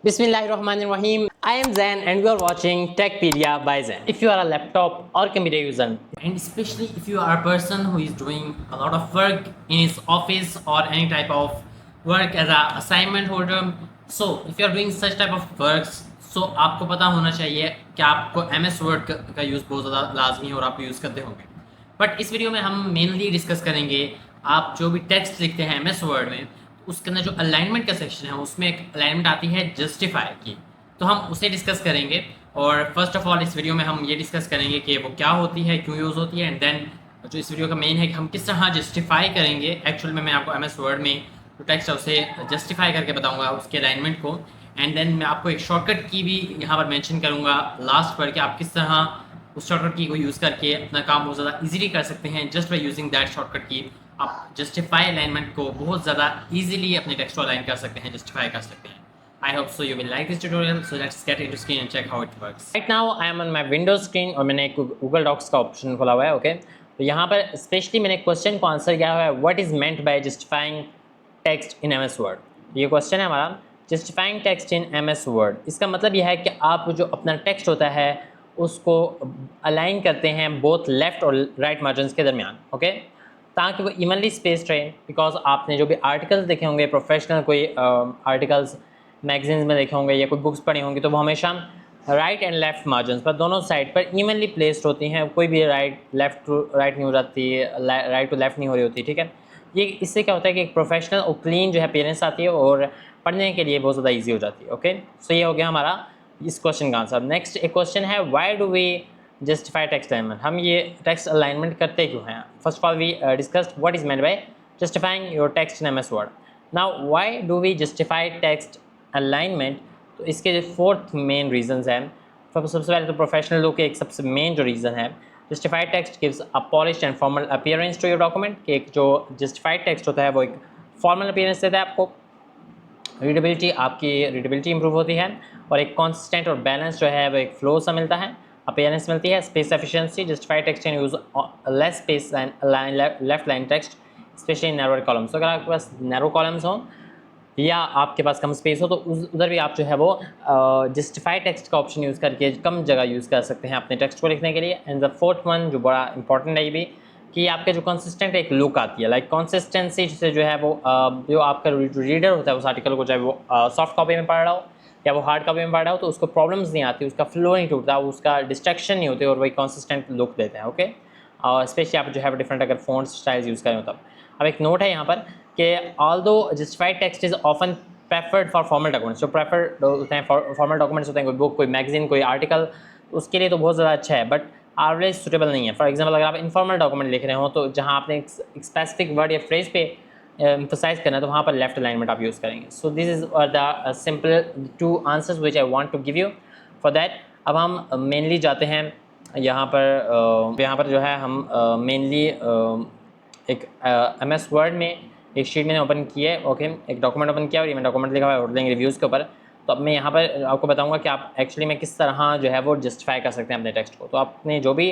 Bismillahirrahmanirrahim. I am Zain and you are watching Techpedia by Zain. If you are a laptop or computer user, and especially if you are a person who is doing a lot of work in his office or any type of work as a assignment holder, so if you are doing such type of works, so आपको पता होना चाहिए कि आपको MS Word का use बहुत ज़्यादा लाजमी है और आप यूज़ करते होंगे। बट इस वीडियो में हम मेनली डिस्कस करेंगे आप जो भी टेक्स्ट लिखते हैं MS Word में, उसके अंदर जो अलाइनमेंट का सेक्शन है उसमें एक अलाइनमेंट आती है जस्टिफाई की, तो हम उसे डिस्कस करेंगे। और फर्स्ट ऑफ ऑल इस वीडियो में हम ये डिस्कस करेंगे कि वो क्या होती है, क्यों यूज़ होती है, एंड देन जो इस वीडियो का मेन है कि हम किस तरह जस्टिफाई करेंगे। एक्चुअल में मैं आपको MS Word में जो टेक्स्ट है उसे जस्टिफाई करके बताऊंगा उसके अलाइनमेंट को, एंड देन मैं आपको एक शॉर्टकट की भी यहाँ पर मेंशन करूँगा लास्ट पर कि आप किस तरह उस शॉर्टकट की को यूज़ करके अपना काम बहुत ज़्यादा ईजिली कर सकते हैं। Just by using that shortcut की आप जस्टिफाई अलाइनमेंट को बहुत ज़्यादा ईजिली अपने टेक्स्ट को अलाइन कर सकते हैं, जस्टिफाई कर सकते हैं। I hope so you will like this tutorial. So let's get into screen and check how it works. Right now I am on my Windows screen और मैंने एक Google Docs का ऑप्शन खोला हुआ है। ओके, तो यहाँ पर स्पेशली मैंने क्वेश्चन को आंसर किया हुआ है, what is meant by justifying text in MS Word। ये क्वेश्चन है हमारा, justifying text in MS Word। इसका मतलब यह है कि आप जो अपना टेक्स्ट होता है उसको अलाइन करते हैं बोथ लेफ़्ट और राइट मार्जिन्स के दरमियान। ओके, ताकि वो इवनली स्पेस्ड रहे। बिकॉज आपने जो भी आर्टिकल्स देखे होंगे, प्रोफेशनल कोई आर्टिकल्स मैगजीन्स में देखे होंगे या कोई बुक्स पढ़ी होंगी, तो वो हमेशा राइट एंड लेफ़्ट मार्जिन्स पर दोनों साइड पर इवनली प्लेस्ड होती हैं। कोई भी लेफ़्ट टू राइट नहीं हो जाती, राइट टू लेफ़्ट नहीं हो रही होती। ठीक है, ये इससे क्या होता है कि एक प्रोफेशनल और क्लीन जो है अपीयरेंस आती है और पढ़ने के लिए बहुत ज़्यादा ईजी हो जाती है। ओके, सो ये हो गया हमारा इस क्वेश्चन का आंसर। नेक्स्ट एक क्वेश्चन है, why do we justify text alignment. हम ये टेक्स्ट अलाइनमेंट करते क्यों हैं? First of all we discussed what is meant by justifying your text in MS Word। Now why do we justify text alignment? तो इसके जो fourth main reasons हैं, सबसे पहले तो प्रोफेशनल लोग के एक सबसे मेन जो रीज़न है, justified text gives a polished and formal appearance to your document. कि एक जो जस्टिफाइड टेक्स्ट होता है वो एक फॉर्मल अपीयरेंस देता है आपको, रीडेबिलिटी, आपकी रीडेबिलिटी इंप्रूव होती है, और एक कॉन्सिस्टेंट और बैलेंस जो है वो एक फ्लो सा मिलता है, अपीयरेंस मिलती है। Space efficiency, justified text can use less space left line text specially narrow columns. तो अगर आपके पास नैरो कॉलम्स हों या आपके पास कम स्पेस हो तो उधर भी आप जो है वो जस्टिफाइड टेक्स्ट का ऑप्शन यूज़ करके कम जगह यूज़ कर सकते हैं अपने टेक्स्ट को लिखने के लिए। एंड द फोर्थ वन जो बड़ा इंपॉर्टेंट है ये भी, कि आपके जो कंसिस्टेंट एक लुक आती है, लाइक कंसिस्टेंसी से जो है वो जो आपका रीडर होता है उस आर्टिकल को, चाहे वो सॉफ्ट कॉपी में पढ़ रहा हो या वो हार्ड कॉपी में पढ़ रहा हो, तो उसको प्रॉब्लम्स नहीं आती, उसका फ्लो नहीं टूटता, उसका डिस्ट्रैक्शन नहीं होते और वही कंसिस्टेंट लुक देते हैं। ओके, और स्पेशली आप जो है डिफरेंट अगर फ़ॉन्ट स्टाइल्स यूज़ करें तब। अब एक नोट है यहाँ पर कि although justified text is often preferred for formal documents. जो प्रेफर्ड होते हैं फॉर्मल डॉक्यूमेंट्स होते हैं, कोई बुक, कोई मैगजीन, कोई आर्टिकल, उसके लिए तो बहुत ज़्यादा अच्छा है, बट ऑलवेज सूटेबल नहीं है। फॉर एग्जांपल अगर आप इनफॉर्मल डॉक्यूमेंट लिख रहे हो तो जहाँ आपने एक स्पेसिफिक वर्ड या फ्रेज पे एम्फसाइज करना है तो वहाँ पर लेफ्ट अलाइनमेंट आप यूज़ करेंगे। So this is the simple two answers which I want to give you for that. अब हम मेनली जाते हैं यहाँ पर जो है हम मेनली एक MS Word में एक शीट मैंने ओपन की है। ओके, एक डॉक्यूमेंट ओपन किया और ये मैं डॉक्यूमेंट लिखा हुआ है होल्डिंग रिव्यूज़ के ऊपर। तो अब मैं यहाँ पर आपको बताऊँगा कि आप एक्चुअली में किस तरह जो है वो जस्टिफाई कर सकते हैं अपने टेक्स्ट को। तो आपने जो भी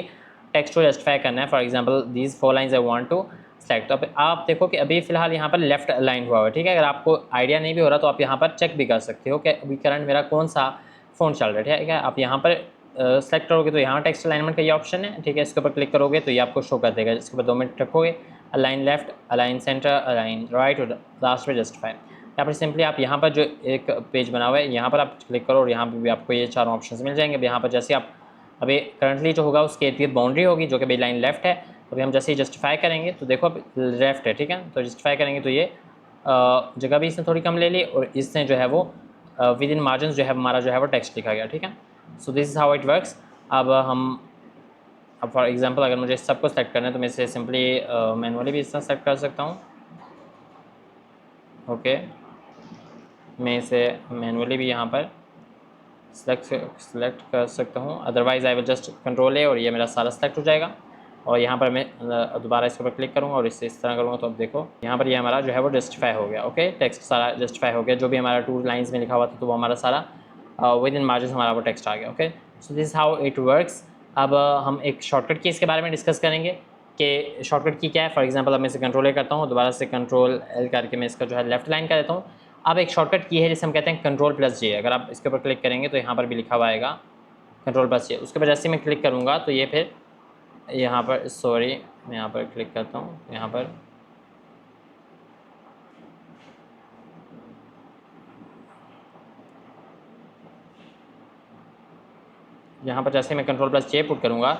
टेक्स्ट को जस्टिफाई करना है, for example these 4 lines I want to select. तो अब आप देखो कि अभी फ़िलहाल यहाँ पर लेफ्ट अलाइन हुआ है। ठीक है, अगर आपको आइडिया नहीं भी हो रहा तो आप यहाँ पर चेक भी कर सकते हो कि अभी करंट मेरा कौन सा फ़ॉन्ट चल रहा है। ठीक है, आप यहाँ पर सेलेक्ट करोगे तो यहाँ टेक्स्ट अलाइनमेंट का ये ऑप्शन है। ठीक है, इसके ऊपर क्लिक करोगे तो ये आपको शो कर देगा। इसके ऊपर 2 मिनट रखोगे, align left, align centre, align right और लास्ट में जस्टिफाई। यहाँ पर सिंपली आप यहाँ पर जो एक पेज बना हुआ है यहाँ पर आप क्लिक करो और यहाँ पर भी आपको ये चारों ऑप्शंस मिल जाएंगे। यहाँ पर जैसे आप अभी करंटली जो होगा उसके इर्द बाउंड्री होगी जो कि भाई लाइन लेफ्ट है, तो अभी हम जैसे ही जस्टिफाई करेंगे तो देखो अब लेफ्ट है। ठीक है, तो जस्टिफाई करेंगे तो ये जगह भी इसने थोड़ी कम ले ली और इसने जो है वो विद इन मार्जिन जो है हमारा जो है वो टेक्स्ट लिखा गया। ठीक है, सो this is how it works. अब फॉर एग्जांपल अगर मुझे सबको सेलेक्ट करना है तो मैं इसे सिंपली मैनुअली भी इस तरह सेलेक्ट कर सकता हूँ। ओके, मैं इसे मैनुअली भी यहाँ पर सेलेक्ट कर सकता हूँ, otherwise I will just control ए और ये मेरा सारा सेलेक्ट हो जाएगा। और यहाँ पर मैं दोबारा इसके ऊपर क्लिक करूँगा और इससे इस तरह करूँगा तो अब देखो यहाँ पर ये हमारा जो है वो जस्टिफाई हो गया। ओके, टेक्स्ट सारा जस्टिफाई हो गया, जो भी हमारा 2 लाइन्स में लिखा हुआ था तो वो हमारा सारा विद इन मार्जिन हमारा वो टेक्स्ट आ गया। Okay, so this how it works. अब हम एक शॉर्टकट की इसके बारे में डिस्कस करेंगे कि शॉर्टकट की क्या है। फॉर एग्जांपल अब मैं इसे कंट्रोल ए करता हूँ, दोबारा से कंट्रोल L करके मैं इसका जो है लेफ्ट लाइन कर देता हूँ। अब एक शॉर्टकट की है जिसे हम कहते हैं Ctrl+J। अगर आप इसके ऊपर क्लिक करेंगे तो यहाँ पर भी लिखा हुआ आएगा Ctrl+J। उसके बाद जैसे मैं क्लिक करूँगा तो ये फिर यहाँ पर, सॉरी मैं यहाँ पर क्लिक करता हूँ, यहाँ पर जैसे मैं Ctrl+J पुट करूँगा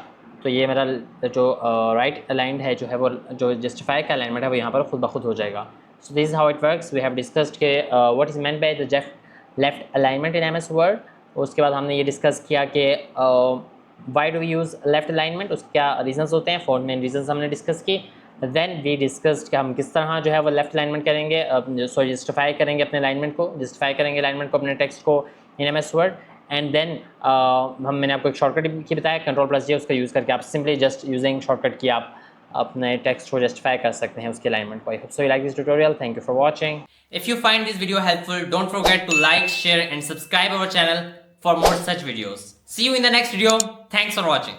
तो ये मेरा जो राइट अलाइंड है जो है वो जो जस्टिफाई का अलाइनमेंट है वो यहाँ पर खुद ब खुद हो जाएगा। So this is how it works. We have discussed के what is meant by the left alignment in MS Word. उसके बाद हमने ये डिस्कस किया कि why do we use left alignment, उसके क्या रीजंस होते हैं, 4 मेन रीजंस हमने डिस्कस की। देन वी डिस्कस्ड कि हम किस तरह जो है वो लेफ्ट अलाइनमेंट करेंगे, सॉरी जस्टिफाई करेंगे अपने अलाइनमेंट को, जस्टिफाई करेंगे अलाइनमेंट को अपने टेक्स्ट को इन MS वर्ड। एंड देन मैंने आपको एक शॉर्टकट की बताया Ctrl+J, उसका यूज़ करके आप सिंपली जस्ट यूजिंग शॉर्टकट की आप अपने टेक्स्ट को जस्टिफाई कर सकते हैं उसके अलाइनमेंट को। I hope so you like this tutorial. Thank you for watching. If you find this video helpful, don't forget to like, share and subscribe our channel for more such videos. See you in the next video. Thanks for watching.